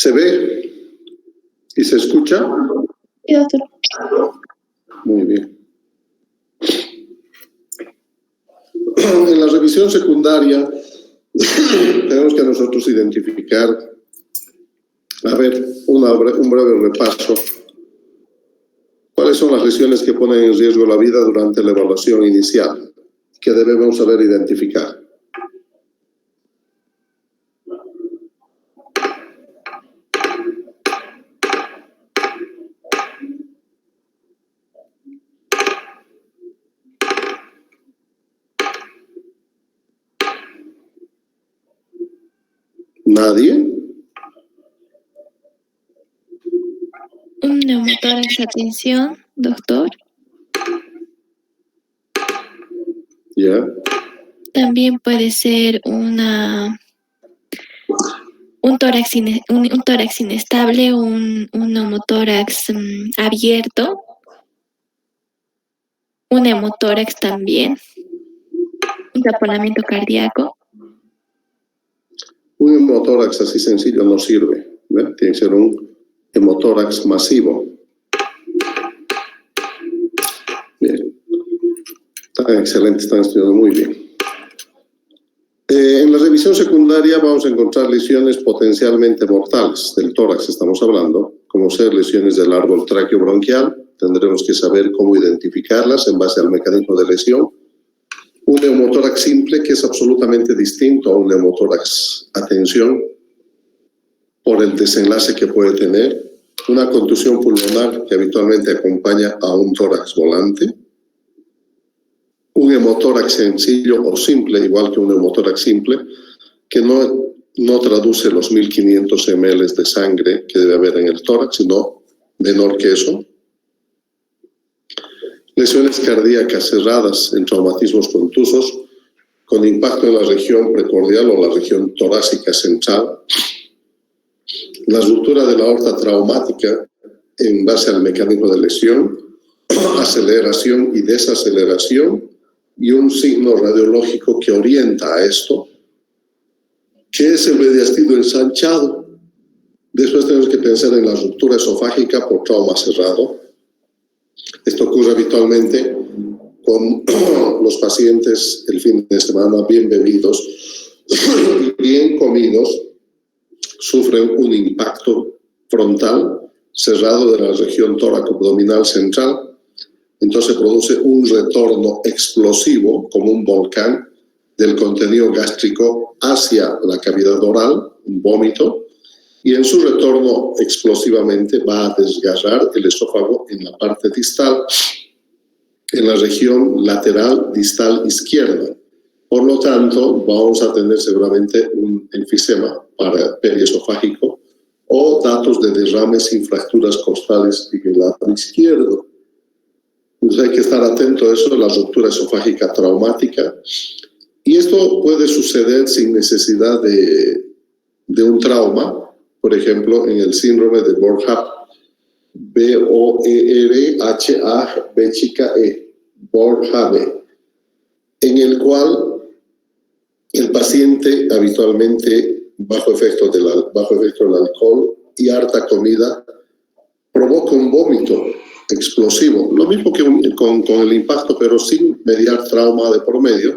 ¿Se ve y se escucha? Sí, doctor. Muy bien. En la revisión secundaria tenemos que nosotros identificar, a ver, un breve repaso. ¿Cuáles son las lesiones que ponen en riesgo la vida durante la evaluación inicial? Que debemos saber identificar. ¿Nadie? Un neumotórax a tensión, doctor. ¿Ya? También puede ser un tórax inestable, un neumotórax abierto, un hemotórax también, un taponamiento cardíaco. Un hemotórax así sencillo no sirve, ¿ve? Tiene que ser un hemotórax masivo. Bien. Están excelentes, están estudiando muy bien. En la revisión secundaria vamos a encontrar lesiones potencialmente mortales del tórax, estamos hablando, como ser lesiones del árbol tráqueo-bronquial. Tendremos que saber cómo identificarlas en base al mecanismo de lesión. Un neumotórax simple, que es absolutamente distinto a un neumotórax a tensión por el desenlace que puede tener. Una contusión pulmonar que habitualmente acompaña a un tórax volante. Un hemotórax sencillo o simple, igual que un neumotórax simple, que no traduce los 1500 ml de sangre que debe haber en el tórax, sino menor que eso. Lesiones cardíacas cerradas en traumatismos contusos con impacto en la región precordial o la región torácica central. La ruptura de la aorta traumática en base al mecanismo de lesión, aceleración y desaceleración, y un signo radiológico que orienta a esto, que es el mediastino ensanchado. Después tenemos que pensar en la ruptura esofágica por trauma cerrado. Esto ocurre habitualmente con los pacientes el fin de semana bien bebidos y bien comidos, sufren un impacto frontal cerrado de la región tóraco-abdominal central. Entonces produce un retorno explosivo, como un volcán, del contenido gástrico hacia la cavidad oral, un vómito, y en su retorno explosivamente va a desgarrar el esófago en la parte distal, en la región lateral distal izquierda. Por lo tanto, vamos a tener seguramente un enfisema periesofágico o datos de derrames y fracturas costales en el lado izquierdo. Entonces hay que estar atento a eso, la ruptura esofágica traumática. Y esto puede suceder sin necesidad de un trauma. Por ejemplo, en el síndrome de Boerhaave, B-O-E-R-H-A-B-E, Boerhaave, en el cual el paciente habitualmente bajo efecto del alcohol y harta comida provoca un vómito explosivo, lo mismo que con el impacto, pero sin mediar trauma de por medio,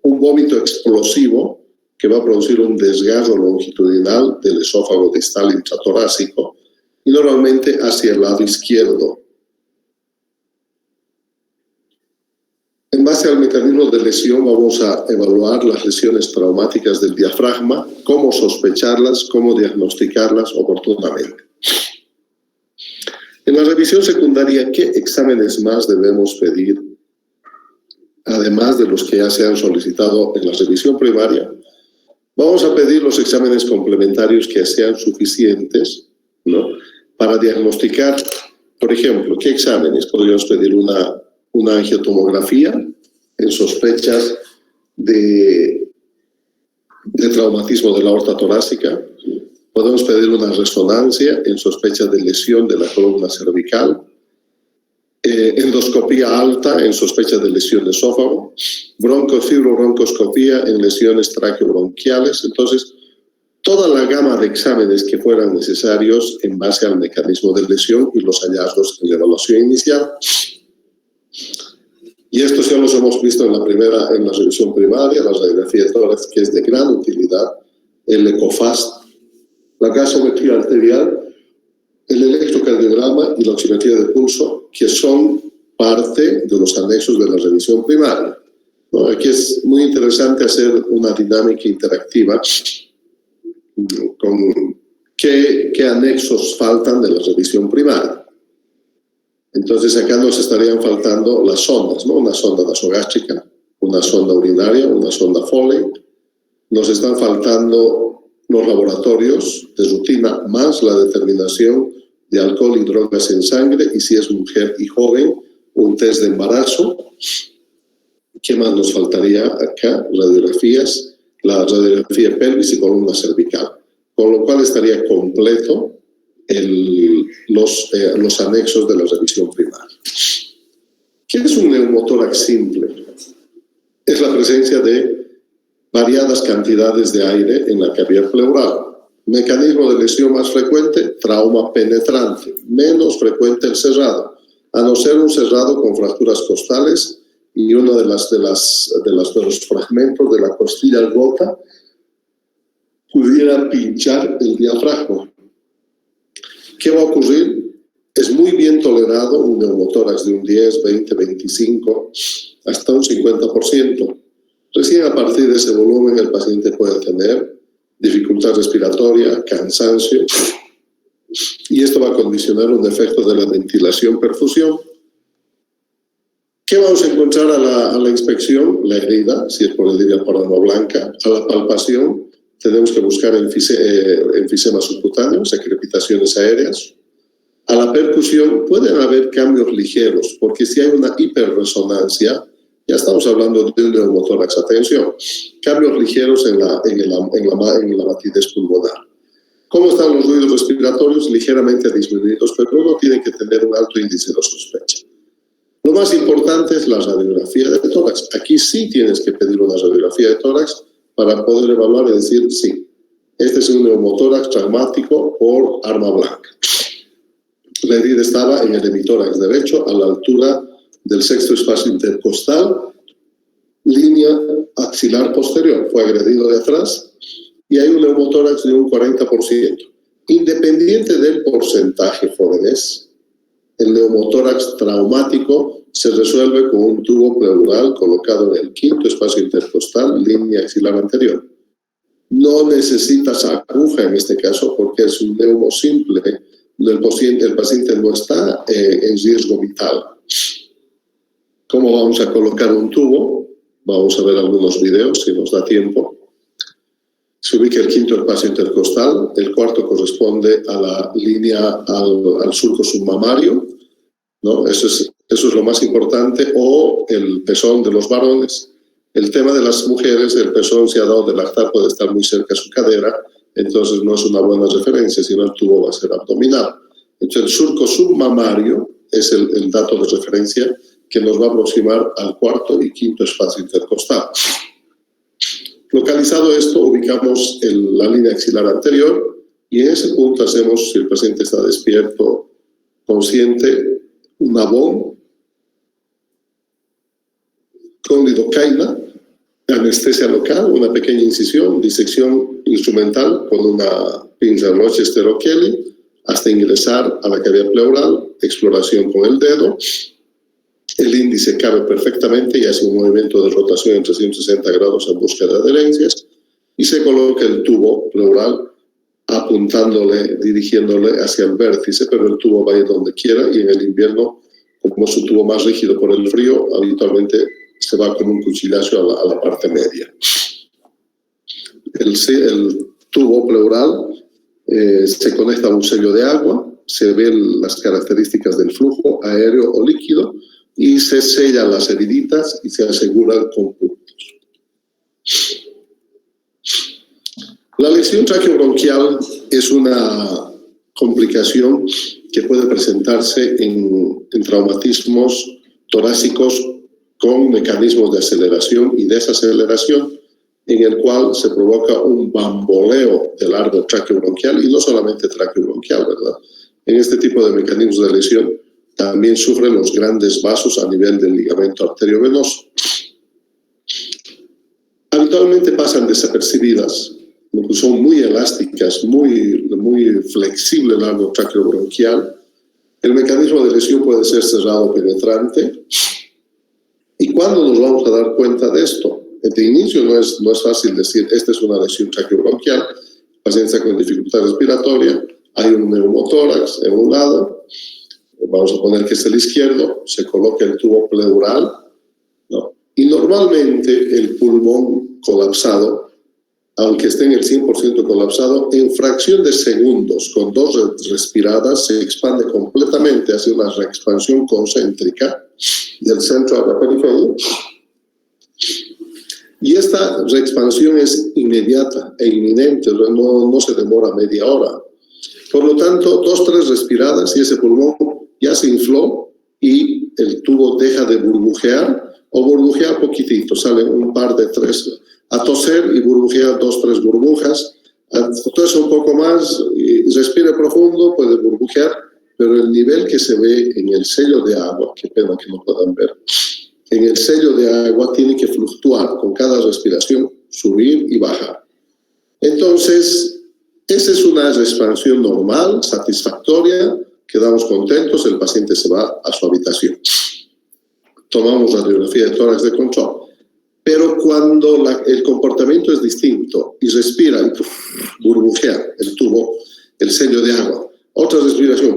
un vómito explosivo que va a producir un desgarro longitudinal del esófago distal intratorácico y normalmente hacia el lado izquierdo. En base al mecanismo de lesión vamos a evaluar las lesiones traumáticas del diafragma, cómo sospecharlas, cómo diagnosticarlas oportunamente. En la revisión secundaria, ¿qué exámenes más debemos pedir? Además de los que ya se han solicitado en la revisión primaria, vamos a pedir los exámenes complementarios que sean suficientes, ¿no?, para diagnosticar, por ejemplo, ¿qué exámenes? Podríamos pedir una angiotomografía en sospechas de traumatismo de la aorta torácica. Podemos pedir una resonancia en sospecha de lesión de la columna cervical, endoscopía alta en sospecha de lesión de esófago, fibrobroncoscopía en lesiones traqueobronquiales. Entonces, toda la gama de exámenes que fueran necesarios en base al mecanismo de lesión y los hallazgos en la evaluación inicial. Y estos ya los hemos visto en la revisión primaria, la radiografía de tórax, que es de gran utilidad, el ECOFAST, la gasometría arterial, el electrocardiograma y la oximetría de pulso, que son parte de los anexos de la revisión primaria. ¿No? Aquí es muy interesante hacer una dinámica interactiva con qué anexos faltan de la revisión primaria. Entonces acá nos estarían faltando las sondas, ¿no? Una sonda nasogástrica, una sonda urinaria, una sonda Foley. Nos están faltando los laboratorios de rutina más la determinación de alcohol y drogas en sangre y si es mujer y joven, un test de embarazo. ¿Qué más nos faltaría acá? Radiografías, la radiografía pelvis y columna cervical, con lo cual estaría completo los anexos de la revisión primaria. ¿Qué es un neumotórax simple? Es la presencia de variadas cantidades de aire en la cavidad pleural. Mecanismo de lesión más frecuente, trauma penetrante. Menos frecuente el cerrado, a no ser un cerrado con fracturas costales y uno de los fragmentos de la costilla rota pudiera pinchar el diafragma. ¿Qué va a ocurrir? Es muy bien tolerado un neumotórax de un 10, 20, 25, hasta un 50%. Recién a partir de ese volumen el paciente puede tener dificultad respiratoria, cansancio, y esto va a condicionar un defecto de la ventilación-perfusión. ¿Qué vamos a encontrar a la inspección? La herida, si es por herida por arma blanca. A la palpación tenemos que buscar enfisema subcutáneo, crepitaciones aéreas. A la percusión pueden haber cambios ligeros, porque si hay una hiperresonancia, ya estamos hablando de un neumotórax. Atención, cambios ligeros en la matidez pulmonar. ¿Cómo están los ruidos respiratorios? Ligeramente disminuidos, pero uno tiene que tener un alto índice de sospecha. Lo más importante es la radiografía de tórax. Aquí sí tienes que pedir una radiografía de tórax para poder evaluar y decir, sí, este es un neumotórax traumático por arma blanca. La herida estaba en el hemitórax derecho, a la altura del sexto espacio intercostal, línea axilar posterior. Fue agredido de atrás y hay un neumotórax de un 40%. Independiente del porcentaje, jóvenes, el neumotórax traumático se resuelve con un tubo pleural colocado en el quinto espacio intercostal, línea axilar anterior. No necesitas aguja en este caso porque es un neumo simple. El paciente no está en riesgo vital. ¿Cómo vamos a colocar un tubo? Vamos a ver algunos videos si nos da tiempo. Se ubica el quinto espacio intercostal, el cuarto corresponde a la línea, al surco submamario, ¿no? Eso es lo más importante, o el pezón de los varones. El tema de las mujeres, el pezón se ha dado de lactar, puede estar muy cerca a su cadera, entonces no es una buena referencia, sino el tubo va a ser abdominal. Entonces el surco submamario es el dato de referencia que nos va a aproximar al cuarto y quinto espacio intercostal. Localizado esto, ubicamos la línea axilar anterior y en ese punto hacemos, si el paciente está despierto, consciente, un abón con lidocaína, anestesia local, una pequeña incisión, disección instrumental con una pinza Rochester o Kelly hasta ingresar a la cavidad pleural, exploración con el dedo. El índice cabe perfectamente y hace un movimiento de rotación en 360 grados en busca de adherencias y se coloca el tubo pleural apuntándole, dirigiéndole hacia el vértice, pero el tubo va a ir donde quiera y en el invierno, como es un tubo más rígido por el frío, habitualmente se va como un cuchillazo a la parte media. El tubo pleural se conecta a un sello de agua, se ven las características del flujo aéreo o líquido y se sellan las heriditas y se aseguran con puntos. La lesión traqueobronquial es una complicación que puede presentarse en traumatismos torácicos con mecanismos de aceleración y desaceleración en el cual se provoca un bamboleo del árbol traqueobronquial, y no solamente traqueobronquial, ¿verdad? En este tipo de mecanismos de lesión también sufren los grandes vasos a nivel del ligamento arteriovenoso. Habitualmente pasan desapercibidas, porque son muy elásticas, muy flexible el árbol traqueobronquial. El mecanismo de lesión puede ser cerrado o penetrante. ¿Y cuándo nos vamos a dar cuenta de esto? De inicio no es fácil decir, esta es una lesión traqueobronquial, el paciente está con dificultad respiratoria, hay un neumotórax en un lado, vamos a poner que es el izquierdo, se coloca el tubo pleural, ¿no? Y normalmente el pulmón colapsado, aunque esté en el 100% colapsado, en fracción de segundos, con 2 respiradas, se expande completamente, hace una reexpansión concéntrica del centro a la periferia. Y esta reexpansión es inmediata e inminente, no se demora media hora. Por lo tanto, 2, 3 respiradas y ese pulmón ya se infló y el tubo deja de burbujear o burbujea poquitito, sale un par de 3 a toser y burbujea 2, 3 burbujas, tose un poco más y respire profundo, puede burbujear, pero el nivel que se ve en el sello de agua, qué pena que no puedan ver, en el sello de agua tiene que fluctuar con cada respiración, subir y bajar. Entonces, esa es una expansión normal, satisfactoria, quedamos contentos, el paciente se va a su habitación. Tomamos radiografía de tórax de control. Pero cuando el comportamiento es distinto y respira y burbujea el tubo, el sello de agua, otra respiración,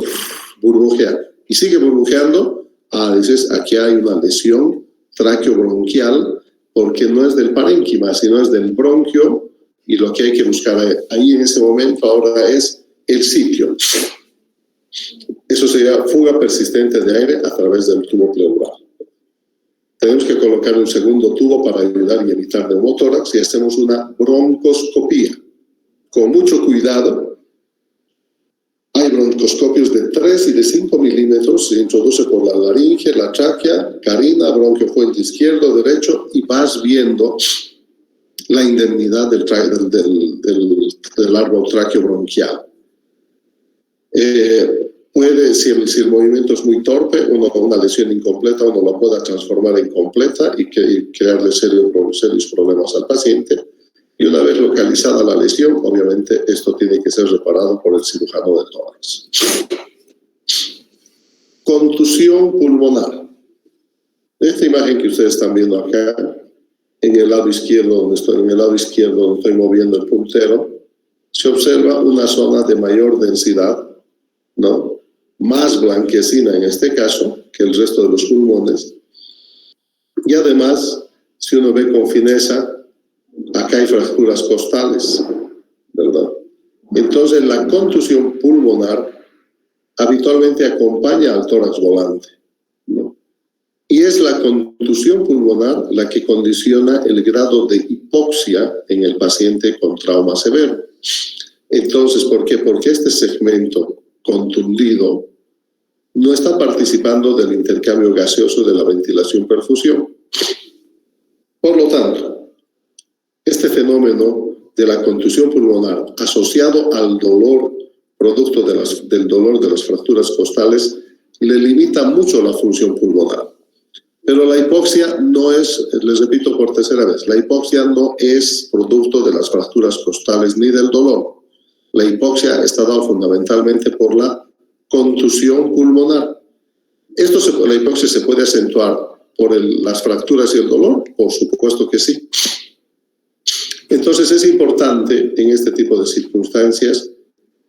burbujea y sigue burbujeando, dices, aquí hay una lesión traqueobronquial porque no es del parénquima, sino es del bronquio, y lo que hay que buscar ahí en ese momento ahora es el sitio. Eso sería fuga persistente de aire a través del tubo pleural. Tenemos que colocar un segundo tubo para ayudar y evitar neumotórax y hacemos una broncoscopía. Con mucho cuidado, hay broncoscopios de 3 y de 5 milímetros, se introduce por la laringe, la tráquea, carina, bronquio fuente izquierdo, derecho, y vas viendo la indemnidad del árbol traqueobronquial. Si el movimiento es muy torpe, uno con una lesión incompleta, uno la pueda transformar en completa y crearle serios problemas al paciente. Y una vez localizada la lesión, obviamente esto tiene que ser reparado por el cirujano de tórax. Contusión pulmonar. Esta imagen que ustedes están viendo acá, en el lado izquierdo donde estoy moviendo el puntero, se observa una zona de mayor densidad, ¿no? Más blanquecina en este caso que el resto de los pulmones. Y además, si uno ve con fineza, acá hay fracturas costales, ¿verdad? Entonces, la contusión pulmonar habitualmente acompaña al tórax volante, ¿no? Y es la contusión pulmonar la que condiciona el grado de hipoxia en el paciente con trauma severo. Entonces, ¿por qué? Porque este segmento contundido no está participando del intercambio gaseoso de la ventilación-perfusión. Por lo tanto, este fenómeno de la contusión pulmonar asociado al dolor, producto del dolor de las fracturas costales, le limita mucho la función pulmonar. Pero la hipoxia no es, les repito por tercera vez, la hipoxia no es producto de las fracturas costales ni del dolor. La hipoxia está dada fundamentalmente por la contusión pulmonar. ¿La hipoxia se puede acentuar por las fracturas y el dolor? Por supuesto que sí. Entonces es importante en este tipo de circunstancias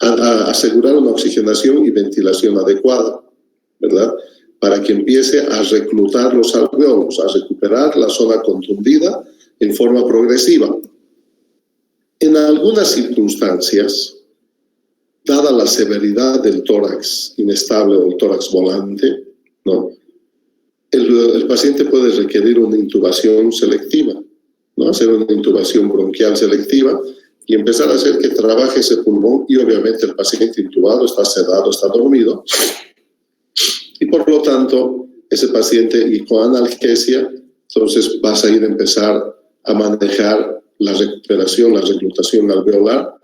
asegurar una oxigenación y ventilación adecuada, ¿verdad? Para que empiece a reclutar los alveolos, a recuperar la zona contundida en forma progresiva. En algunas circunstancias, dada la severidad del tórax inestable o el tórax volante, ¿no? El paciente puede requerir una intubación selectiva, ¿no? Hacer una intubación bronquial selectiva y empezar a hacer que trabaje ese pulmón, y obviamente el paciente intubado está sedado, está dormido, y por lo tanto ese paciente, y con analgesia, entonces vas a empezar a manejar la recuperación, la reclutación alveolar,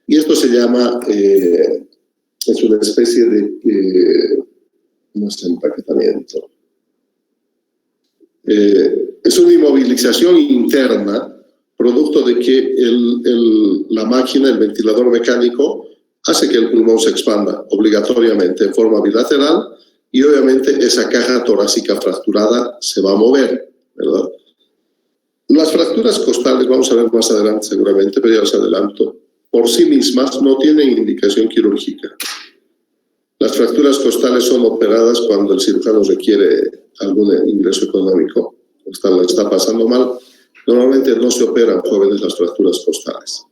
y esto se llama, es una especie de, no sé, empaquetamiento. Es una inmovilización interna, producto de que la máquina, el ventilador mecánico, hace que el pulmón se expanda obligatoriamente en forma bilateral, y obviamente esa caja torácica fracturada se va a mover, ¿verdad? Las fracturas costales, vamos a ver más adelante seguramente, pero ya os adelanto, por sí mismas no tienen indicación quirúrgica. Las fracturas costales son operadas cuando el cirujano requiere algún ingreso económico, está pasando mal. Normalmente no se operan jóvenes las fracturas costales.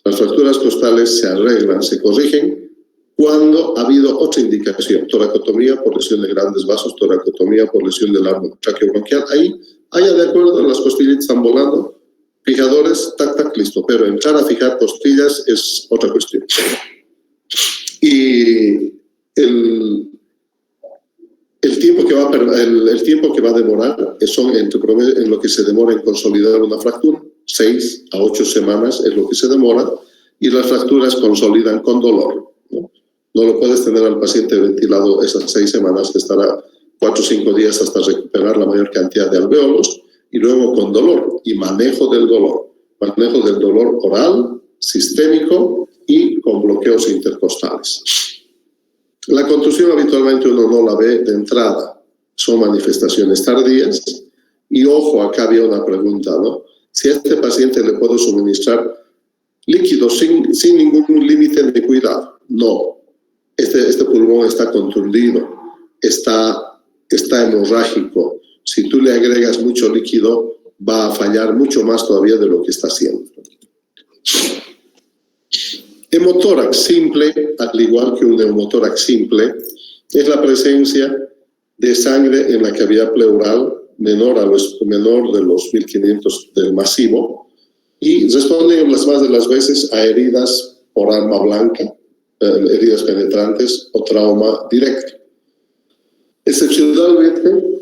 Las fracturas costales se arreglan, se corrigen cuando ha habido otra indicación, toracotomía por lesión de grandes vasos, toracotomía por lesión del árbol traqueobronquial. Ahí, de acuerdo, las costillas están volando, fijadores, tac, tac, listo. Pero entrar a fijar costillas es otra cuestión. Y el tiempo que va a demorar son en lo que se demora en consolidar una fractura. 6 a 8 semanas es lo que se demora, y las fracturas consolidan con dolor. No lo puedes tener al paciente ventilado esas 6 semanas, que estará 4 o 5 días hasta recuperar la mayor cantidad de alvéolos, y luego con dolor y manejo del dolor oral, sistémico y con bloqueos intercostales. La contusión habitualmente uno no la ve de entrada, son manifestaciones tardías, y ojo, acá había una pregunta, ¿no? Si a este paciente le puedo suministrar líquidos sin ningún límite de cuidado. No, este pulmón está contundido, está hemorrágico. Si tú le agregas mucho líquido, va a fallar mucho más todavía de lo que está haciendo. Hemotórax simple, al igual que un neumotórax simple, es la presencia de sangre en la cavidad pleural menor de los 1500 del masivo, y responden las más de las veces a heridas por arma blanca, heridas penetrantes o trauma directo. Excepcionalmente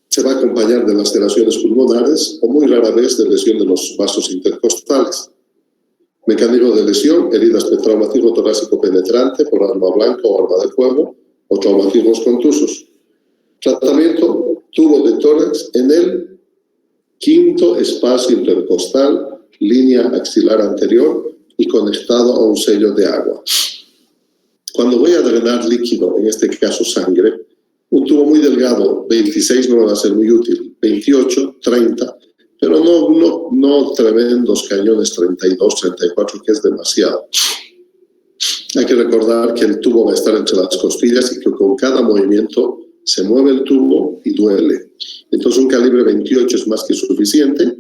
se va a acompañar de laceraciones pulmonares o muy rara vez de lesión de los vasos intercostales. Mecanismo de lesión: heridas de traumatismo torácico penetrante por arma blanca o arma de fuego, o traumatismos contusos. Tratamiento: tubo de tórax en el 5º espacio intercostal, línea axilar anterior y conectado a un sello de agua. Cuando voy a drenar líquido, en este caso sangre, un tubo muy delgado, 26 no va a ser muy útil, 28, 30, pero no tremendos cañones 32, 34, que es demasiado. Hay que recordar que el tubo va a estar entre las costillas y que con cada movimiento se mueve el tubo y duele. Entonces un calibre 28 es más que suficiente,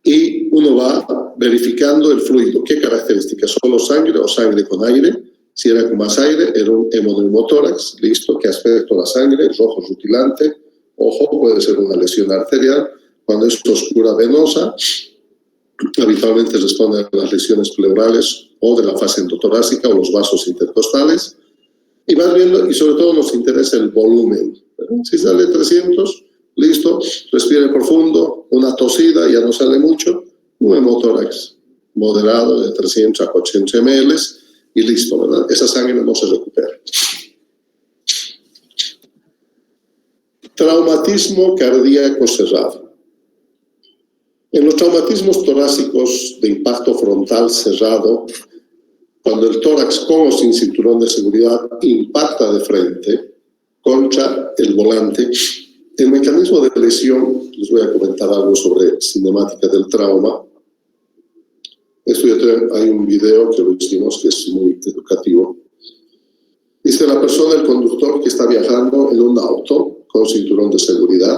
y uno va verificando el fluido. ¿Qué características? ¿Solo sangre o sangre con aire? Si era con más aire, era un hemoneumotórax. Listo. ¿Qué aspecto la sangre? Rojo rutilante. Ojo, puede ser una lesión arterial. Cuando es oscura venosa, habitualmente responde a las lesiones pleurales o de la fase endotorácica o los vasos intercostales. Y vas viendo, y sobre todo nos interesa el volumen. Si sale 300, listo, respire profundo, una tosida, ya no sale mucho, un hemotórax moderado de 300 a 80 ml, y listo, ¿verdad? Esa sangre no se recupera. Traumatismo cardíaco cerrado. En los traumatismos torácicos de impacto frontal cerrado, cuando el tórax con o sin cinturón de seguridad impacta de frente contra el volante, el mecanismo de lesión, les voy a comentar algo sobre cinemática del trauma. Hay un video que lo hicimos que es muy educativo. Dice la persona, el conductor, que está viajando en un auto con cinturón de seguridad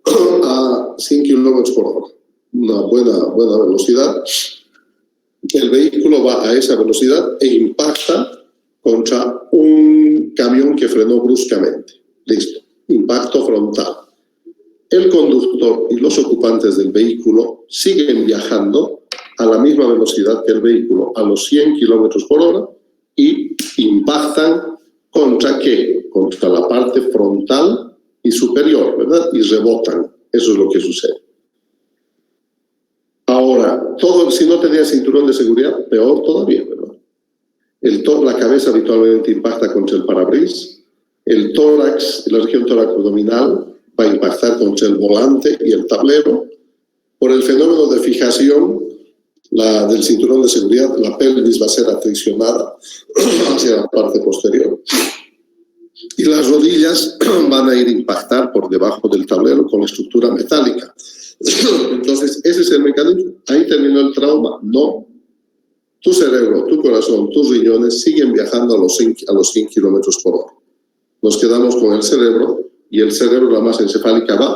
a 100 km por hora, una buena velocidad. El vehículo va a esa velocidad e impacta contra un camión que frenó bruscamente. Listo. Impacto frontal. El conductor y los ocupantes del vehículo siguen viajando a la misma velocidad que el vehículo, a los 100 km por hora, y impactan contra ¿qué? Contra la parte frontal y superior, ¿verdad? Y rebotan. Eso es lo que sucede. Ahora, todo, si no tenía cinturón de seguridad, peor todavía, ¿verdad? La cabeza habitualmente impacta contra el parabrisas, el tórax, la región tórax abdominal va a impactar contra el volante y el tablero. Por el fenómeno de fijación del cinturón de seguridad, la pelvis va a ser atensionada hacia la parte posterior y las rodillas van a ir a impactar por debajo del tablero con la estructura metálica. Entonces, ese es el mecanismo. ¿Ahí terminó el trauma? No. Tu cerebro, tu corazón, tus riñones siguen viajando a los 100 kilómetros por hora. Nos quedamos con el cerebro y el cerebro, la masa encefálica, va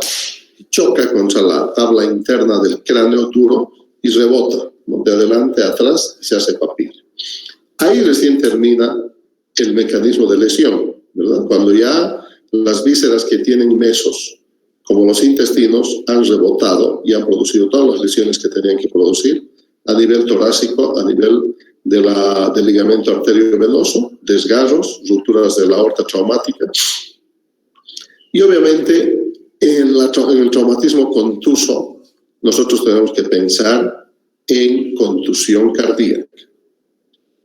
y choca contra la tabla interna del cráneo duro y rebota, ¿no? De adelante a atrás y se hace papilla. Ahí recién termina el mecanismo de lesión, ¿verdad? Cuando ya las vísceras que tienen mesos, como los intestinos, han rebotado y han producido todas las lesiones que tenían que producir a nivel torácico, a nivel del ligamento arteriovenoso, desgarros, rupturas de la aorta traumática. Y obviamente en el traumatismo contuso nosotros tenemos que pensar en contusión cardíaca.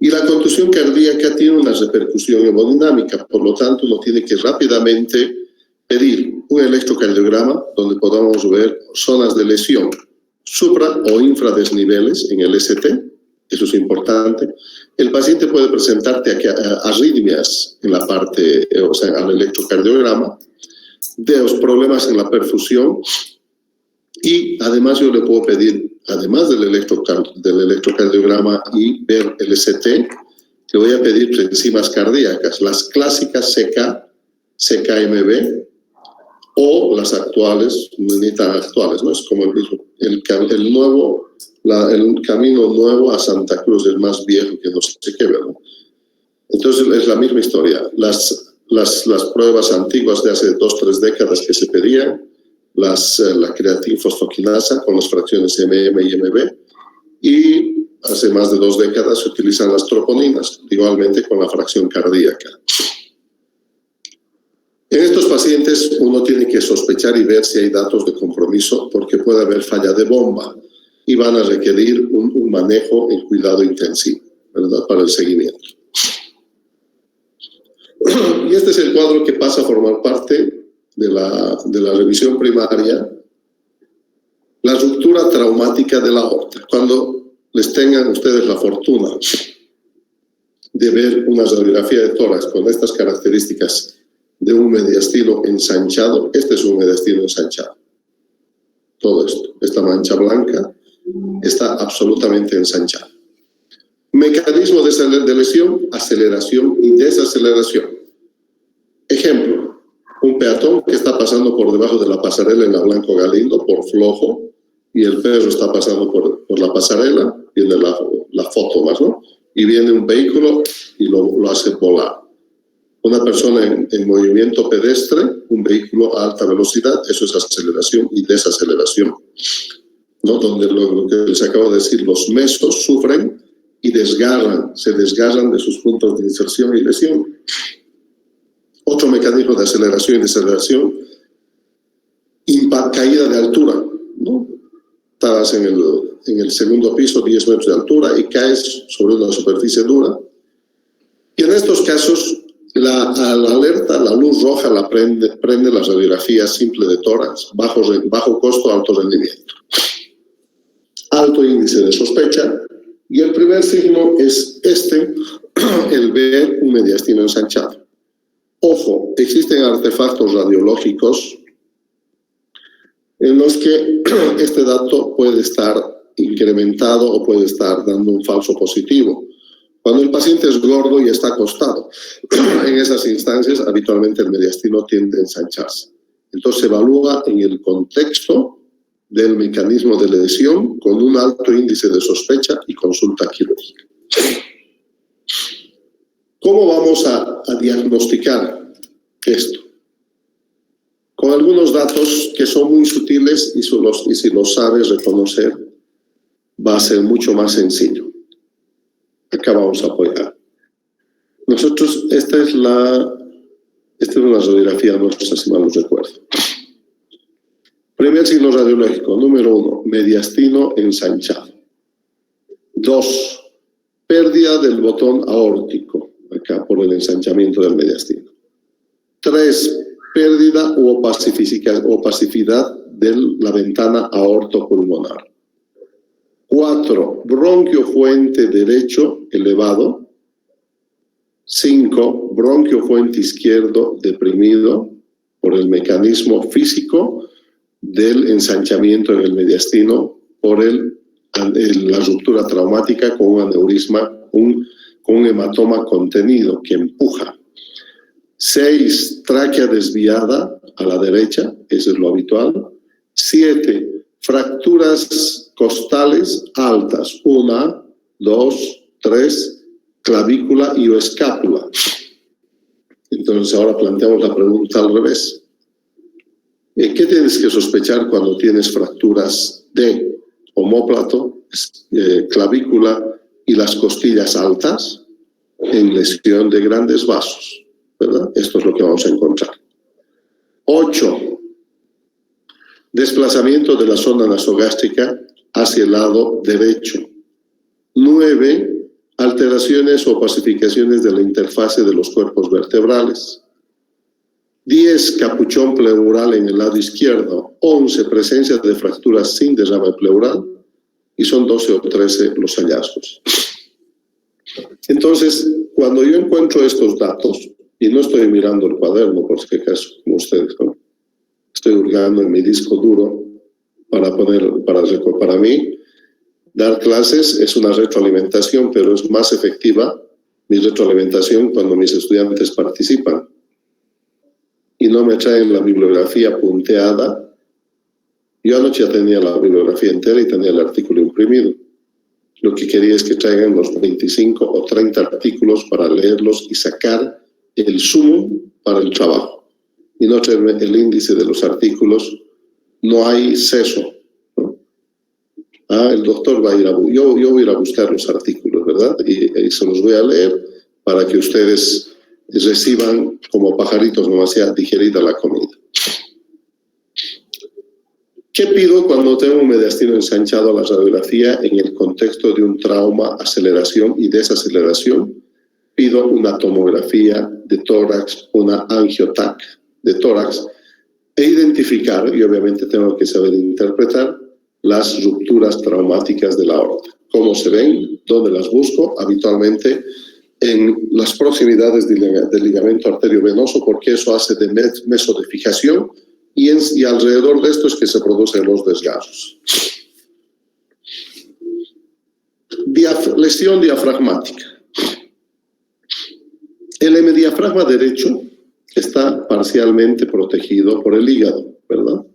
Y la contusión cardíaca tiene una repercusión hemodinámica, por lo tanto uno tiene que rápidamente pedir un electrocardiograma donde podamos ver zonas de lesión supra o infradesniveles en el ST, eso es importante. El paciente puede presentarte arritmias en la parte, o sea, al electrocardiograma, de los problemas en la perfusión y además yo le puedo pedir, además del electrocardiograma y ver el ST, le voy a pedir enzimas cardíacas, las clásicas CK, CKMB, o las actuales, ni tan actuales, ¿no? Es como el mismo, el camino nuevo a Santa Cruz, el más viejo que no sé qué, ¿verdad? Entonces es la misma historia. Las pruebas antiguas de hace 2-3 décadas que se pedían, la creatinfosfoquinasa con las fracciones MM y MB, y hace más de 2 décadas se utilizan las troponinas, igualmente con la fracción cardíaca. En estos pacientes uno tiene que sospechar y ver si hay datos de compromiso porque puede haber falla de bomba y van a requerir un manejo en cuidado intensivo, ¿verdad? Para el seguimiento. Y este es el cuadro que pasa a formar parte de la revisión primaria, la ruptura traumática de la aorta. Cuando les tengan ustedes la fortuna de ver una radiografía de tórax con estas características de un mediastino ensanchado, este es un mediastino ensanchado. Todo esto, esta mancha blanca está absolutamente ensanchada. Mecanismo de lesión, aceleración y desaceleración. Ejemplo, un peatón que está pasando por debajo de la pasarela en la Blanco Galindo por flojo y el perro está pasando por la pasarela, viene la foto más, ¿no? Y viene un vehículo y lo hace volar. Una persona en movimiento pedestre, un vehículo a alta velocidad, eso es aceleración y desaceleración, ¿no? Donde lo que les acabo de decir, los mesos sufren y se desgarran de sus puntos de inserción y lesión. Otro mecanismo de aceleración y desaceleración, caída de altura, ¿no? Estabas en el segundo piso, 10 metros de altura, y caes sobre una superficie dura. Y en estos casos, la alerta, la luz roja la prende la radiografía simple de tórax, bajo costo, alto rendimiento. Alto índice de sospecha, y el primer signo es el ver un mediastino ensanchado. Ojo, existen artefactos radiológicos en los que este dato puede estar incrementado o puede estar dando un falso positivo. Cuando el paciente es gordo y está acostado, en esas instancias habitualmente el mediastino tiende a ensancharse. Entonces se evalúa en el contexto del mecanismo de lesión con un alto índice de sospecha y consulta quirúrgica. ¿Cómo vamos a diagnosticar esto? Con algunos datos que son muy sutiles y si los sabes reconocer, va a ser mucho más sencillo. Acá vamos a apoyar. Nosotros, esta es una radiografía nuestra, si mal no recuerdo. Primer signo radiológico, número 1, mediastino ensanchado. 2. Pérdida del botón aórtico, acá por el ensanchamiento del mediastino. 3. Pérdida u opacidad de la ventana aortopulmonar. 4. Bronquio fuente derecho elevado. 5. Bronquio fuente izquierdo deprimido por el mecanismo físico del ensanchamiento en el mediastino por la ruptura traumática con un aneurisma, con un hematoma contenido que empuja. 6. Tráquea desviada a la derecha, eso es lo habitual. 7. Fracturas costales altas, 1, 2, 3, clavícula y o escápula. Entonces ahora planteamos la pregunta al revés. ¿Qué tienes que sospechar cuando tienes fracturas de omóplato, clavícula y las costillas altas en lesión de grandes vasos? ¿Verdad? Esto es lo que vamos a encontrar. 8. Desplazamiento de la zona nasogástrica hacia el lado derecho. 9. Alteraciones o pacificaciones de la interfase de los cuerpos vertebrales. 10. Capuchón pleural en el lado izquierdo. 11. Presencia de fracturas sin derrame pleural. Y son 12 o 13 los hallazgos. Entonces, cuando yo encuentro estos datos, y no estoy mirando el cuaderno, por si acaso, como ustedes, ¿no? Estoy hurgando en mi disco duro para mí, dar clases es una retroalimentación, pero es más efectiva mi retroalimentación cuando mis estudiantes participan y no me traen la bibliografía punteada. Yo anoche ya tenía la bibliografía entera y tenía el artículo imprimido. Lo que quería es que traigan los 25 o 30 artículos para leerlos y sacar el sumo para el trabajo. Y no traerme el índice de los artículos. No hay seso, ¿no? El doctor va a ir yo voy a ir a buscar los artículos, ¿verdad? Y se los voy a leer para que ustedes reciban como pajaritos nomás ya digerida la comida. ¿Qué pido cuando tengo un mediastino ensanchado a la radiografía en el contexto de un trauma, aceleración y desaceleración? Pido una tomografía de tórax, una angiotac de tórax e identificar, y obviamente tengo que saber interpretar, las rupturas traumáticas de la aorta. ¿Cómo se ven? ¿Dónde las busco? Habitualmente en las proximidades del ligamento arteriovenoso, porque eso hace de meso de fijación y alrededor de esto es que se producen los desgarros. Lesión diafragmática. El hemodiafragma derecho está parcialmente protegido por el hígado, ¿verdad?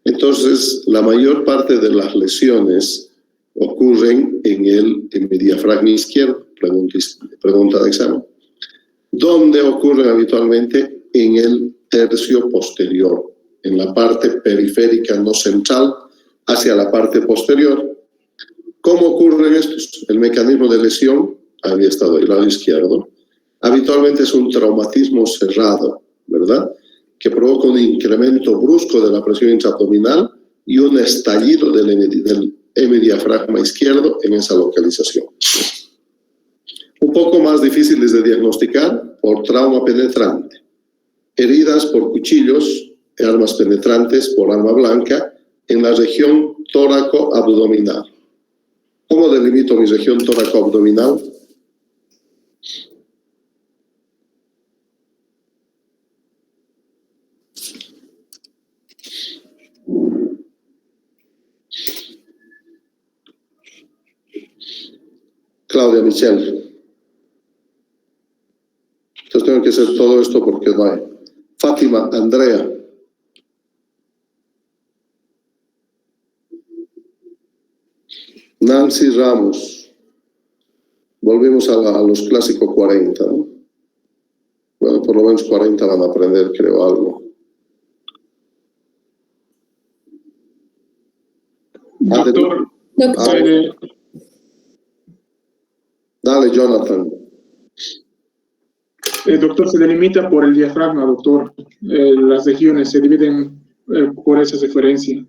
Entonces, la mayor parte de las lesiones ocurren en el hemodiafragma izquierdo, pregunta de examen. ¿Dónde ocurren habitualmente? En el tercio posterior, en la parte periférica no central, hacia la parte posterior. ¿Cómo ocurren estos? El mecanismo de lesión había estado del lado izquierdo. Habitualmente es un traumatismo cerrado, ¿verdad? Que provoca un incremento brusco de la presión intraabdominal y un estallido del hemodiafragma izquierdo en esa localización. Un poco más difíciles de diagnosticar por trauma penetrante. Heridas por cuchillos, armas penetrantes por arma blanca en la región tóraco-abdominal. ¿Cómo delimito mi región tóraco-abdominal? Claudia Michelle. Entonces tengo que hacer todo esto porque no hay. Fátima Andrea. Nancy Ramos. Volvimos a los clásicos 40, ¿no? Bueno, por lo menos 40 van a aprender, creo, algo. Doctor. Dale, Jonathan. El doctor, se delimita por el diafragma, doctor. Las regiones se dividen por esa referencia.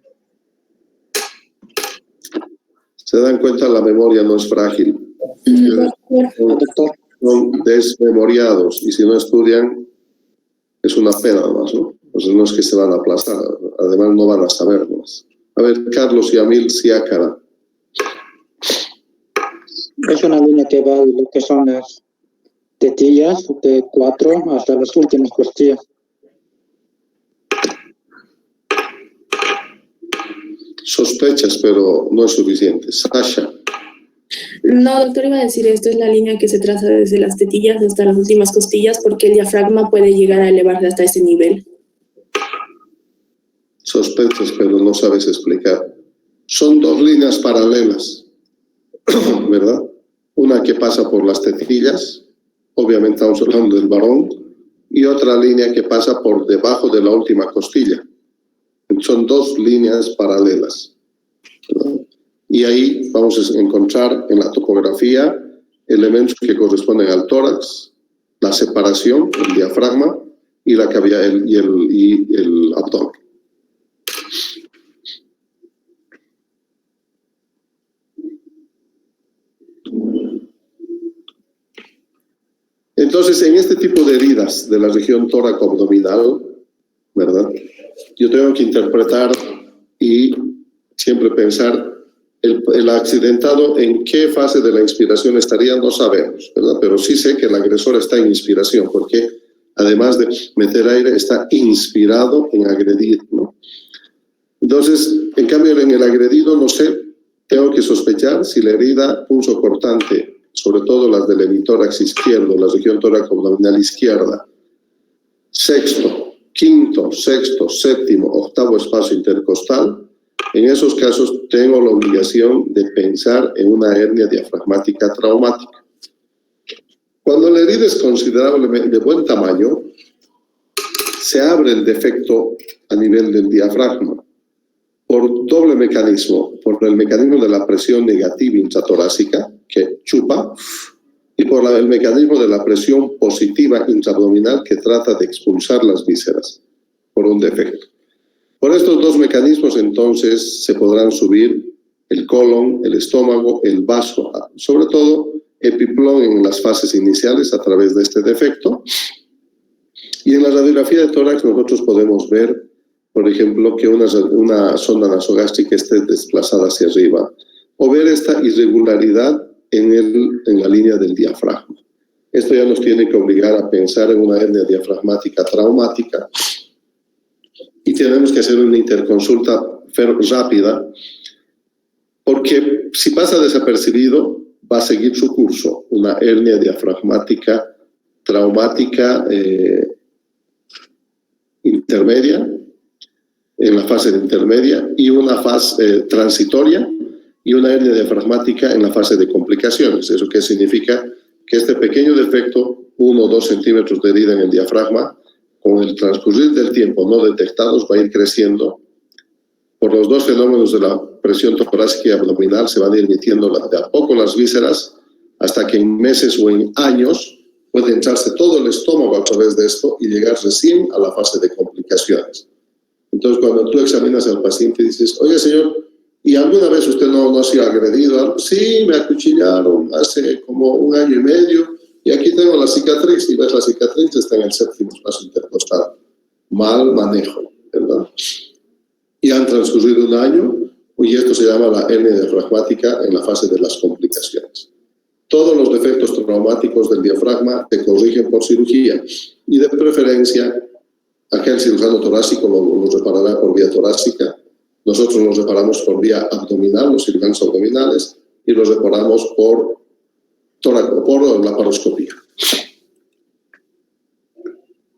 Se dan cuenta, la memoria no es frágil. Son desmemoriados y si no estudian es una pena más, ¿no? Pues no es que se van a aplazar, además no van a saber más. A ver, Carlos Yamil Siácara. Es una línea que va de lo que son las tetillas, de 4 hasta las últimas costillas. Sospechas, pero no es suficiente. Sasha. No, doctor, iba a decir, esto es la línea que se traza desde las tetillas hasta las últimas costillas porque el diafragma puede llegar a elevarse hasta ese nivel. Sospechas, pero no sabes explicar. Son dos líneas paralelas, ¿verdad? Una que pasa por las tetillas, obviamente estamos hablando del varón, y otra línea que pasa por debajo de la última costilla. Son dos líneas paralelas, ¿verdad? Y ahí vamos a encontrar en la topografía elementos que corresponden al tórax, la separación, el diafragma y la cavidad y el abdomen. Entonces, en este tipo de heridas de la región tóraco-abdominal, ¿verdad? Yo tengo que interpretar y siempre pensar el accidentado en qué fase de la inspiración estaría, no sabemos, ¿verdad? Pero sí sé que el agresor está en inspiración, porque además de meter aire, está inspirado en agredir, ¿no? Entonces, en cambio, en el agredido, no sé, tengo que sospechar si la herida punzocortante, sobre todo las del hemitórax izquierdo, la región tóraco-abdominal izquierda, sexto, quinto, sexto, séptimo, octavo espacio intercostal, en esos casos tengo la obligación de pensar en una hernia diafragmática traumática. Cuando la herida es considerablemente de buen tamaño, se abre el defecto a nivel del diafragma por doble mecanismo, por el mecanismo de la presión negativa intratorácica, que chupa, y por el mecanismo de la presión positiva intraabdominal, que trata de expulsar las vísceras por un defecto. Por estos dos mecanismos, entonces, se podrán subir el colon, el estómago, el vaso, sobre todo epiplón en las fases iniciales a través de este defecto. Y en la radiografía de tórax nosotros podemos ver, por ejemplo, que una sonda nasogástrica esté desplazada hacia arriba, o ver esta irregularidad en la línea del diafragma. Esto ya nos tiene que obligar a pensar en una hernia diafragmática traumática y tenemos que hacer una interconsulta rápida, porque si pasa desapercibido va a seguir su curso, una hernia diafragmática traumática intermedia, en la fase intermedia, y una fase transitoria, y una hernia diafragmática en la fase de complicaciones. ¿Eso qué significa? Que este pequeño defecto, 1 o 2 centímetros de herida en el diafragma, con el transcurrir del tiempo no detectados, va a ir creciendo. Por los dos fenómenos de la presión torácica y abdominal se van a ir metiendo de a poco las vísceras, hasta que en meses o en años puede hincharse todo el estómago a través de esto y llegar recién a la fase de complicaciones. Entonces, cuando tú examinas al paciente y dices, oye, señor, ¿y alguna vez usted no ha sido agredido? Sí, me acuchillaron hace como 1 año y medio y aquí tengo la cicatriz, y ves la cicatriz, está en el séptimo espacio intercostal. Mal manejo, ¿verdad? Y han transcurrido 1 año y esto se llama la hernia diafragmática en la fase de las complicaciones. Todos los defectos traumáticos del diafragma se corrigen por cirugía y de preferencia aquel cirujano torácico lo reparará por vía torácica. Nosotros los reparamos por vía abdominal, los cirujanos abdominales, y los reparamos por laparoscopía.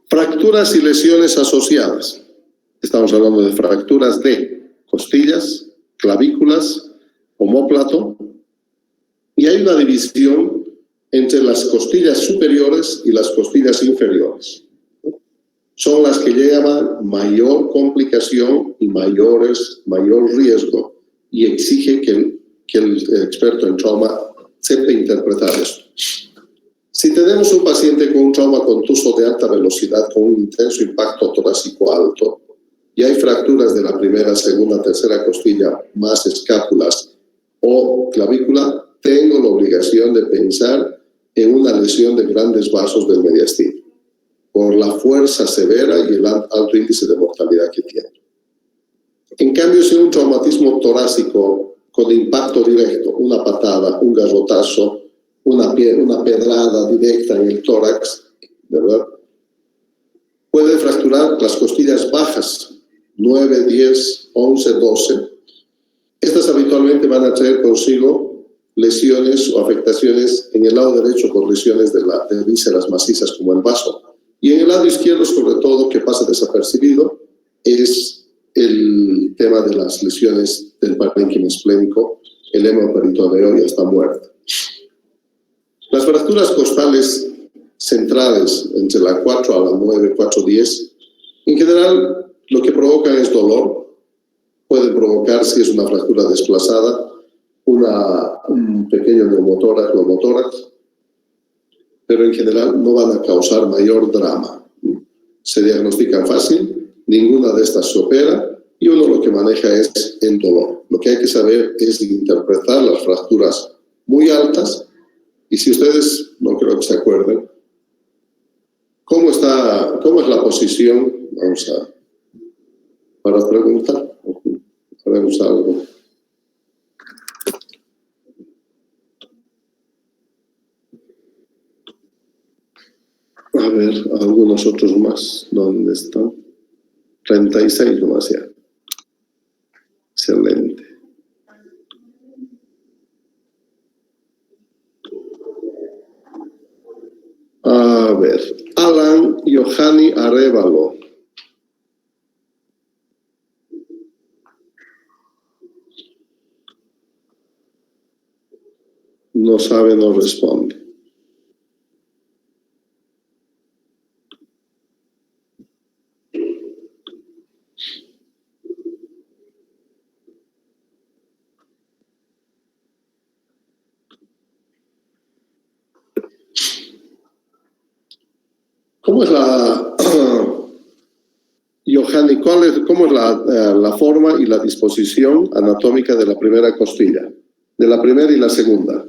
Fracturas y lesiones asociadas. Estamos hablando de fracturas de costillas, clavículas, omóplato, y hay una división entre las costillas superiores y las costillas inferiores. Son las que llevan mayor complicación y mayor riesgo, y exige que el experto en trauma sepa interpretar esto. Si tenemos un paciente con un trauma contuso de alta velocidad, con un intenso impacto torácico alto, y hay fracturas de la primera, segunda, tercera costilla, más escápulas, o clavícula, tengo la obligación de pensar en una lesión de grandes vasos del mediastino, por la fuerza severa y el alto índice de mortalidad que tiene. En cambio, si un traumatismo torácico con impacto directo, una patada, un garrotazo, una pedrada directa en el tórax, ¿verdad?, puede fracturar las costillas bajas, 9, 10, 11, 12. Estas habitualmente van a traer consigo lesiones o afectaciones en el lado derecho por lesiones de vísceras macizas como el vaso. Y en el lado izquierdo, sobre todo, que pasa desapercibido, es el tema de las lesiones del parénquima esplénico, el hemoperitoneo y hasta muerte. Las fracturas costales centrales entre la 4 a la 9, 4, 10, en general lo que provocan es dolor. Pueden provocar, si es una fractura desplazada, un pequeño neumotórax, pero en general no van a causar mayor drama. Se diagnostican fácil, ninguna de estas se opera y uno lo que maneja es el dolor. Lo que hay que saber es interpretar las fracturas muy altas y si ustedes, no creo que se acuerden, ¿cómo es la posición? Para preguntar, haremos algo. A ver, algunos otros más. ¿Dónde están? 36 nomás ya. Excelente. A ver, Alan Yohani Arévalo. No sabe, no responde. ¿Cómo es Yohani, cómo es la forma y la disposición anatómica de la primera costilla? De la primera y la segunda.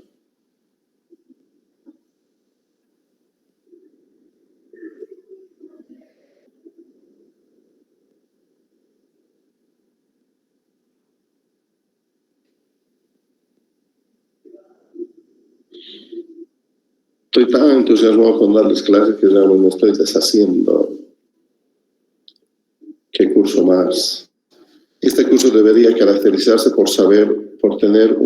Estoy tan entusiasmado con darles clases que ya me estoy deshaciendo. ¿Qué curso más? Este curso debería caracterizarse por tener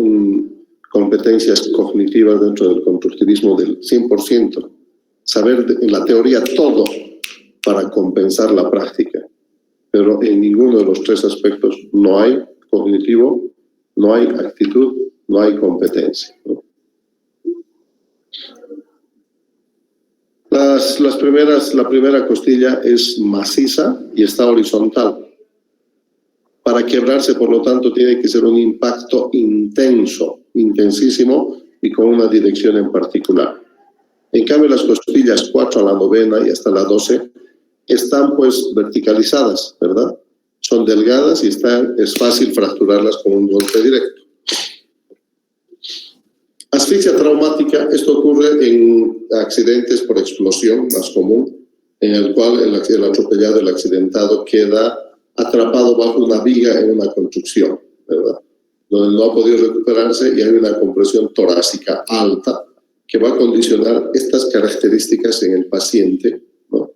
competencias cognitivas dentro del constructivismo del 100%. Saber en la teoría todo para compensar la práctica. Pero en ninguno de los tres aspectos no hay cognitivo, no hay actitud, no hay competencia, ¿no? La primera costilla es maciza y está horizontal. Para quebrarse, por lo tanto, tiene que ser un impacto intenso, intensísimo y con una dirección en particular. En cambio, las costillas 4 a la 9 y hasta la 12 están pues verticalizadas, ¿verdad? Son delgadas y es fácil fracturarlas con un golpe directo. Asfixia traumática, esto ocurre en accidentes por explosión, más común, en el cual el atropellado, el accidentado, queda atrapado bajo una viga en una construcción, ¿verdad?, donde no ha podido recuperarse y hay una compresión torácica alta que va a condicionar estas características en el paciente, ¿no?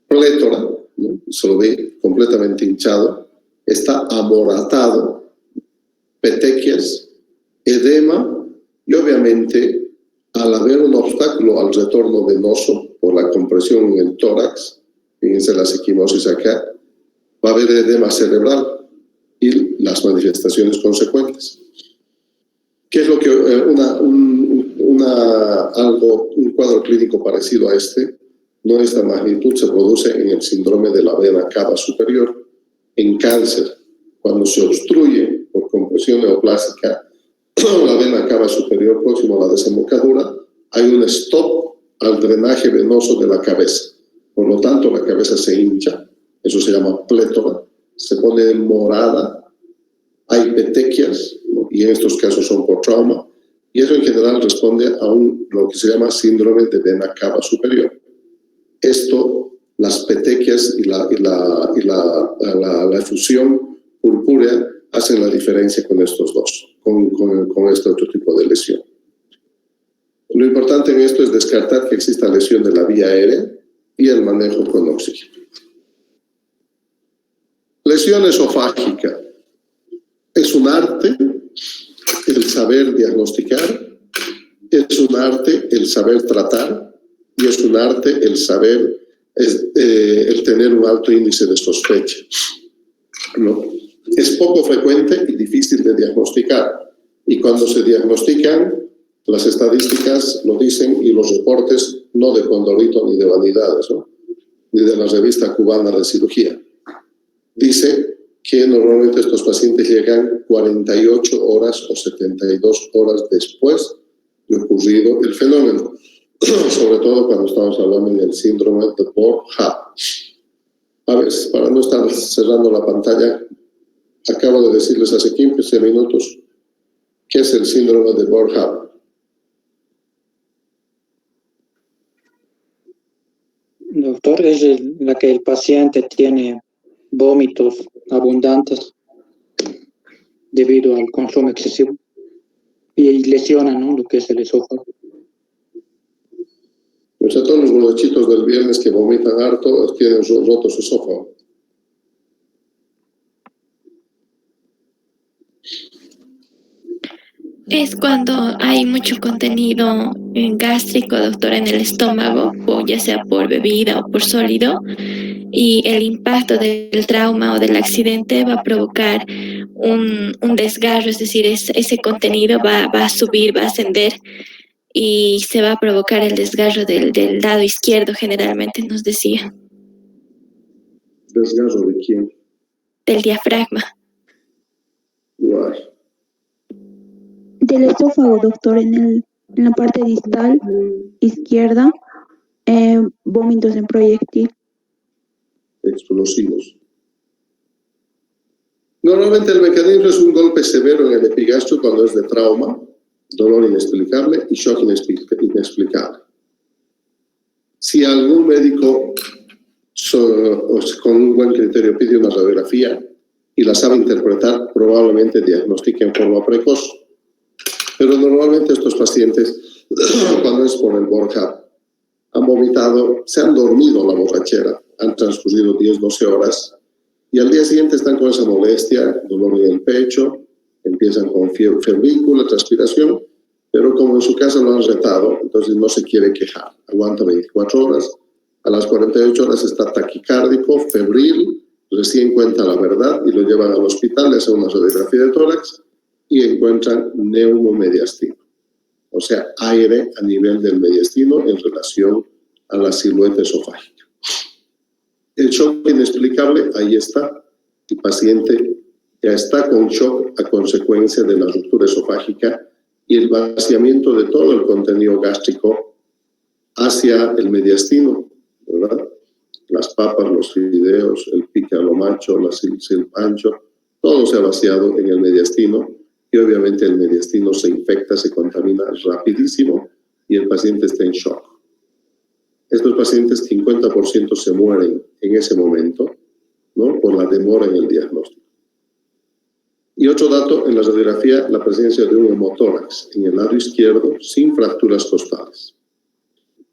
Plétora, ¿no?, se lo ve completamente hinchado, está amoratado, petequias, edema y obviamente al haber un obstáculo al retorno venoso por la compresión en el tórax, fíjense la equimosis acá, va a haber edema cerebral y las manifestaciones consecuentes. ¿Qué es lo que un cuadro clínico parecido a este, no de esta magnitud, se produce en el síndrome de la vena cava superior, en cáncer, cuando se obstruye por compresión neoplástica la vena cava superior próximo a la desembocadura, hay un stop al drenaje venoso de la cabeza. Por lo tanto, la cabeza se hincha, eso se llama plétora, se pone morada, hay petequias, ¿no?, y y en estos casos son por trauma, y eso en general responde a lo que se llama síndrome de vena cava superior. Esto, las petequias y la efusión purpúrea hacen la diferencia con estos dos, con este otro tipo de lesión. Lo importante en esto es descartar que exista lesión de la vía aérea y el manejo con oxígeno. Lesión esofágica. Es un arte el saber diagnosticar, es un arte el saber tratar y es un arte el saber, el tener un alto índice de sospecha, ¿no? Es poco frecuente y difícil de diagnosticar, y cuando se diagnostican, las estadísticas lo dicen y los reportes no de Condorito ni de Vanidades, ¿no? Ni de la revista cubana de cirugía. Dice que normalmente estos pacientes llegan 48 horas o 72 horas después de ocurrido el fenómeno, sobre todo cuando estamos hablando del síndrome de Bohr-Habb. A ver, para no estar cerrando la pantalla, acabo de decirles hace 15 minutos qué es el síndrome de Bohr-Habb. Doctor, es la que el paciente tiene vómitos abundantes debido al consumo excesivo y lesiona, ¿no?, lo que es el esófago. O sea, todos los borrachitos del viernes que vomitan harto tienen roto su esófago. Es cuando hay mucho contenido gástrico, doctor, en el estómago, o ya sea por bebida o por sólido, y el impacto del trauma o del accidente va a provocar un desgarro, es decir, ese contenido va a subir, va a ascender y se va a provocar el desgarro del lado izquierdo, generalmente nos decía. ¿Desgarro de quién? Del diafragma. Guay. Del esófago, doctor, en la parte distal izquierda, vómitos en proyectil. Explosivos. Normalmente el mecanismo es un golpe severo en el epigastrio cuando es de trauma, dolor inexplicable y shock inexplicable. Si algún médico con un buen criterio pide una radiografía y la sabe interpretar, probablemente diagnostique en forma precoz. Pero normalmente estos pacientes, cuando es por el Bohr-Habb, han vomitado, se han dormido la borrachera, han transcurrido 10-12 horas y al día siguiente están con esa molestia, dolor en el pecho, empiezan con febrícula, transpiración, pero como en su casa lo han retado, entonces no se quiere quejar, aguanta 24 horas, a las 48 horas está taquicárdico, febril, recién cuenta la verdad y lo llevan al hospital, le hacen una radiografía de tórax y encuentran neumomediastino, o sea, aire a nivel del mediastino en relación a la silueta esofágica. El shock inexplicable, ahí está. El paciente ya está con shock a consecuencia de la ruptura esofágica y el vaciamiento de todo el contenido gástrico hacia el mediastino, ¿verdad? Las papas, los fideos, el pique a lo macho, el pancho, todo se ha vaciado en el mediastino y obviamente el mediastino se infecta, se contamina rapidísimo y el paciente está en shock. Estos pacientes, 50% se mueren en ese momento, ¿no?, por la demora en el diagnóstico. Y otro dato, en la radiografía, la presencia de un hemotórax en el lado izquierdo sin fracturas costales.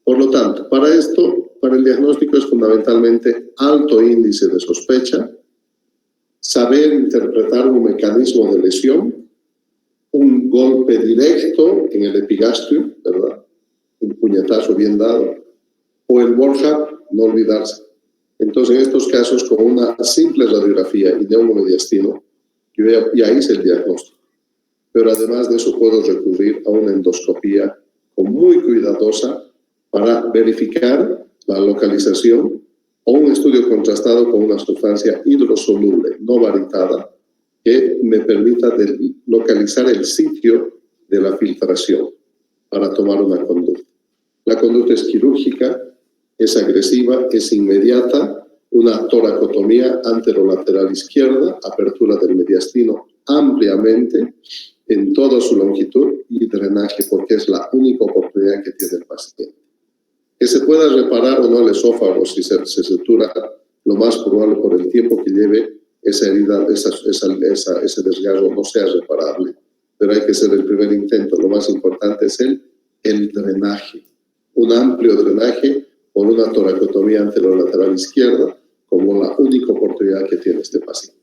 Por lo tanto, para esto, para el diagnóstico es fundamentalmente alto índice de sospecha, saber interpretar un mecanismo de lesión, un golpe directo en el epigastrio, ¿verdad?, un puñetazo bien dado, o el Bohr-Habb, no olvidarse. Entonces, en estos casos, con una simple radiografía y neumomediastino, yo ya hice el diagnóstico. Pero además de eso, puedo recurrir a una endoscopía muy cuidadosa para verificar la localización o un estudio contrastado con una sustancia hidrosoluble, no varitada, que me permita localizar el sitio de la filtración para tomar una conducta. La conducta es quirúrgica, es agresiva, es inmediata, una toracotomía anterolateral izquierda, apertura del mediastino ampliamente en toda su longitud y drenaje, porque es la única oportunidad que tiene el paciente. Que se pueda reparar o no el esófago si se sutura, lo más probable por el tiempo que lleve esa herida, ese desgarro no sea reparable, pero hay que hacer el primer intento. Lo más importante es el drenaje, un amplio drenaje por una toracotomía anterolateral izquierda como la única oportunidad que tiene este paciente.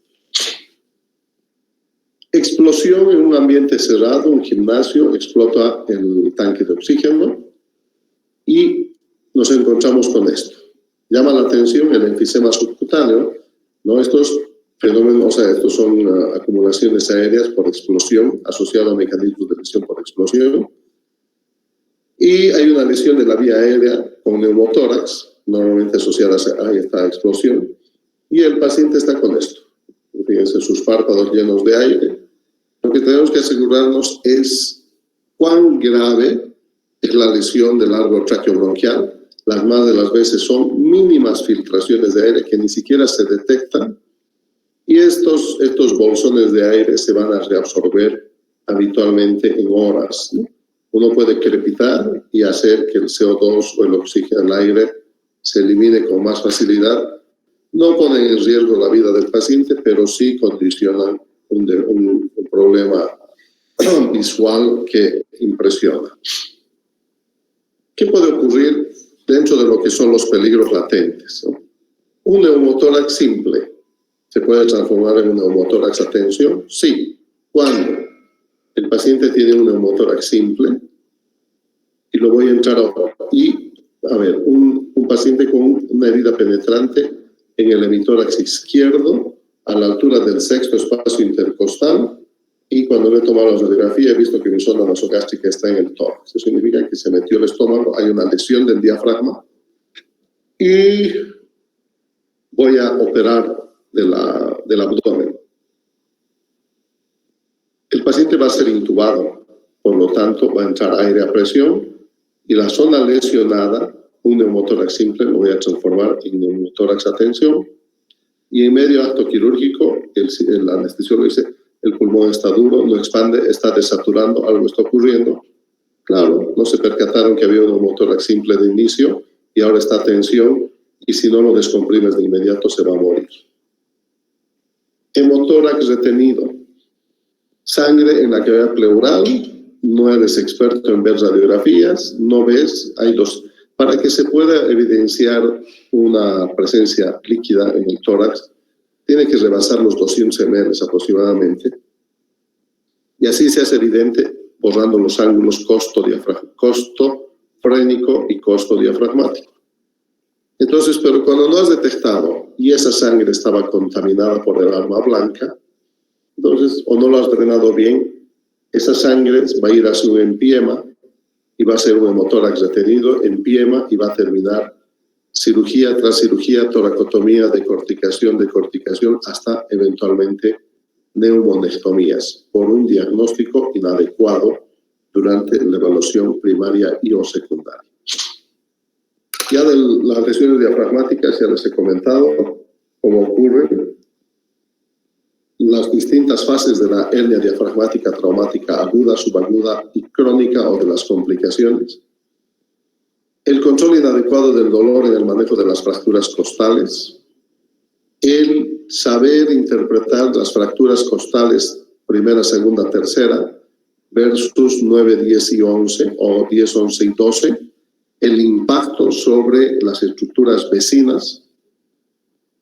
Explosión en un ambiente cerrado, un gimnasio, explota el tanque de oxígeno y nos encontramos con esto. Llama la atención el enfisema subcutáneo, ¿no? Estos fenómenos, o sea, estos son acumulaciones aéreas por explosión, asociado a mecanismos de lesión por explosión. Y hay una lesión de la vía aérea con neumotórax, normalmente asociada a esta explosión, y el paciente está con esto. Fíjense, sus párpados llenos de aire. Lo que tenemos que asegurarnos es cuán grave es la lesión del árbol traqueobronquial. Las más de las veces son mínimas filtraciones de aire que ni siquiera se detectan, y estos bolsones de aire se van a reabsorber habitualmente en horas, ¿no? Uno puede crepitar y hacer que el CO2 o el oxígeno del aire se elimine con más facilidad. No ponen en riesgo la vida del paciente, pero sí condicionan un problema visual que impresiona. ¿Qué puede ocurrir dentro de lo que son los peligros latentes, ¿no? Un neumotórax simple se puede transformar en un neumotórax a tensión. Sí. ¿Cuándo? El paciente tiene un neumotórax simple y lo voy a entrar ahora. Y, a ver, un paciente con una herida penetrante en el hemitórax izquierdo a la altura del sexto espacio intercostal, y cuando le he tomado la radiografía he visto que mi zona nasogástrica está en el tórax. Eso significa que se metió el estómago, hay una lesión del diafragma y voy a operar del abdomen. El paciente va a ser intubado, por lo tanto va a entrar aire a presión y la zona lesionada, un neumotórax simple, lo voy a transformar en neumotórax a tensión, y en medio acto quirúrgico el anestesiólogo dice: el pulmón está duro, no expande, está desaturando, algo está ocurriendo. Claro, no se percataron que había un neumotórax simple de inicio y ahora está a tensión, y si no lo descomprimes de inmediato se va a morir. Hemotórax retenido, sangre en la cavidad pleural, no eres experto en ver radiografías, no ves, para que se pueda evidenciar una presencia líquida en el tórax, tiene que rebasar los 200 ml aproximadamente, y así se hace evidente borrando los ángulos costo frénico y costo diafragmático. Entonces, pero cuando no has detectado y esa sangre estaba contaminada por el arma blanca, entonces, o no lo has drenado bien, esa sangre va a ir hacia un empiema y va a ser un hemotórax retenido, empiema, y va a terminar cirugía tras cirugía, toracotomía, decorticación, hasta eventualmente neumonectomías por un diagnóstico inadecuado durante la evaluación primaria y o secundaria. Ya de las lesiones diafragmáticas ya les he comentado cómo ocurren las distintas fases de la hernia diafragmática traumática aguda, subaguda y crónica, o de las complicaciones. El control inadecuado del dolor en el manejo de las fracturas costales. El saber interpretar las fracturas costales primera, segunda, tercera versus 9, 10 y 11, o 10, 11 y 12. El impacto sobre las estructuras vecinas.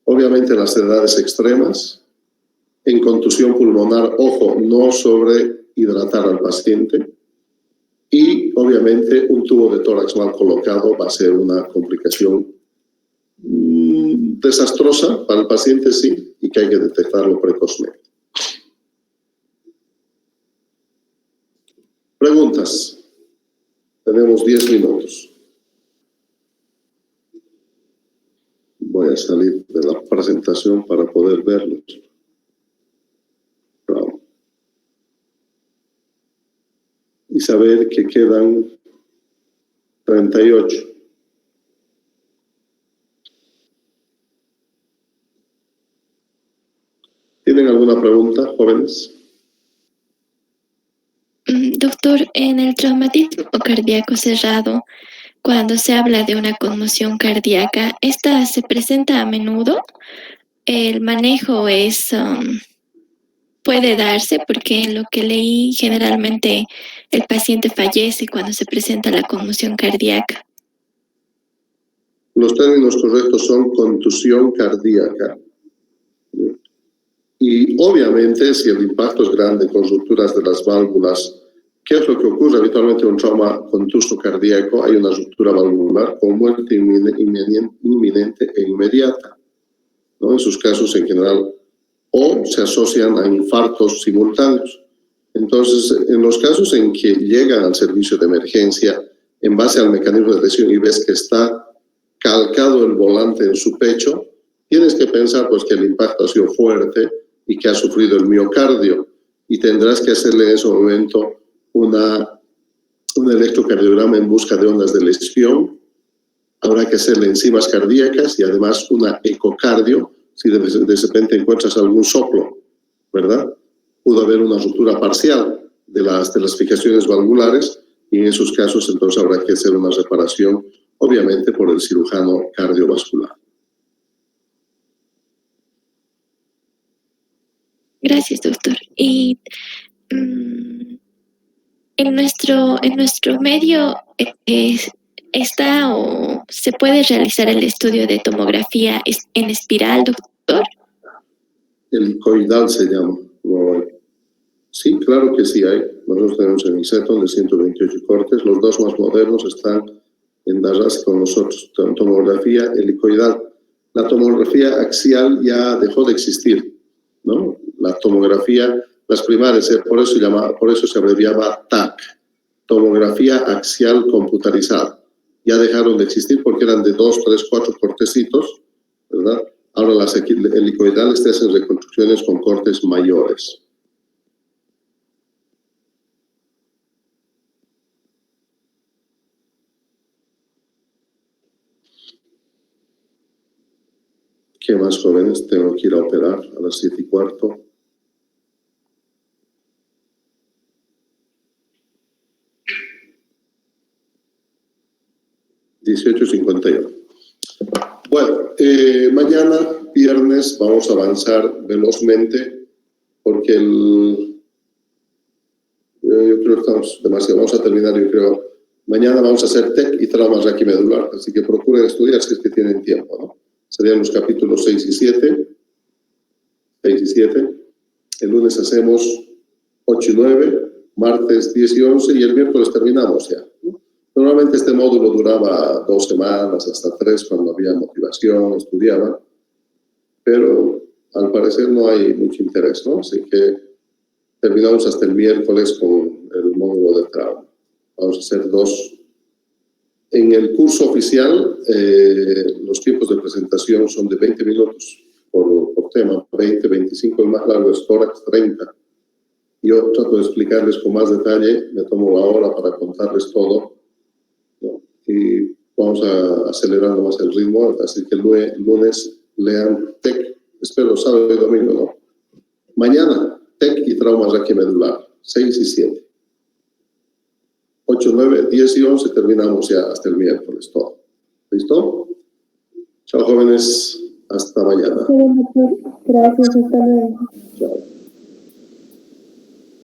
Obviamente las edades extremas. En contusión pulmonar, ojo, no sobrehidratar al paciente. Y obviamente un tubo de tórax mal colocado va a ser una complicación desastrosa para el paciente, sí, y que hay que detectarlo precozmente. Preguntas. Tenemos 10 minutos. Voy a salir de la presentación para poder verlos. Y saber que quedan 38. ¿Tienen alguna pregunta, jóvenes? Doctor, en el traumatismo cardíaco cerrado, cuando se habla de una conmoción cardíaca, ¿esta se presenta a menudo? El manejo puede darse porque en lo que leí generalmente el paciente fallece cuando se presenta la conmoción cardíaca. Los términos correctos son contusión cardíaca. Y obviamente, si el impacto es grande con rupturas de las válvulas, ¿qué es lo que ocurre habitualmente en un trauma contuso cardíaco? Hay una ruptura valvular con muerte inminente e inmediata, ¿no? En sus casos en general, o se asocian a infartos simultáneos. Entonces, en los casos en que llegan al servicio de emergencia, en base al mecanismo de lesión y ves que está calcado el volante en su pecho, tienes que pensar pues, que el impacto ha sido fuerte y que ha sufrido el miocardio, y tendrás que hacerle en ese momento un electrocardiograma en busca de ondas de lesión. Habrá que hacerle enzimas cardíacas y además una ecocardio si de repente encuentras algún soplo, ¿verdad? Pudo haber una ruptura parcial de las fijaciones valvulares, y en esos casos entonces habrá que hacer una reparación, obviamente por el cirujano cardiovascular. Gracias, doctor. Y en nuestro medio ¿está o se puede realizar el estudio de tomografía en espiral, doctor? Helicoidal se llama. Sí, claro que sí hay. Nosotros tenemos el Inseton de 128 cortes. Los dos más modernos están en Darras con nosotros. Tomografía helicoidal. La tomografía axial ya dejó de existir, ¿no? La tomografía, las primarias, por eso se abreviaba TAC, tomografía axial computarizada. Ya dejaron de existir porque eran de 2, 3, 4 cortecitos, ¿verdad? Ahora las helicoidales te hacen reconstrucciones con cortes mayores. ¿Qué más, jóvenes? Tengo que ir a operar a las 7:15. Bueno, mañana, viernes, vamos a avanzar velozmente porque yo creo que estamos demasiado. Vamos a terminar, yo creo. Mañana vamos a hacer TEC y trauma raquimedular, así que procuren estudiar si es que tienen tiempo, ¿no? Serían los capítulos 6 y 7. El lunes hacemos 8 y 9, martes 10 y 11 y el miércoles terminamos ya, ¿no? Normalmente este módulo duraba 2 semanas, hasta 3 cuando había motivación, estudiaban, pero al parecer no hay mucho interés, ¿no? Así que terminamos hasta el miércoles con el módulo de trauma. Vamos a hacer 2. En el curso oficial, los tiempos de presentación son de 20 minutos por tema, 20, 25, el más largo es tórax, 30. Yo trato de explicarles con más detalle, me tomo la hora para contarles todo, ¿no? Y vamos a acelerar más el ritmo, así que el lunes lean TEC, espero sábado y domingo, ¿no? Mañana, TEC y trauma raquimedular, 6 y 7. 8, 9, 10 y 11 terminamos ya hasta el miércoles todo. ¿Listo? Chao, jóvenes. Hasta mañana. Gracias, hasta luego. Chao.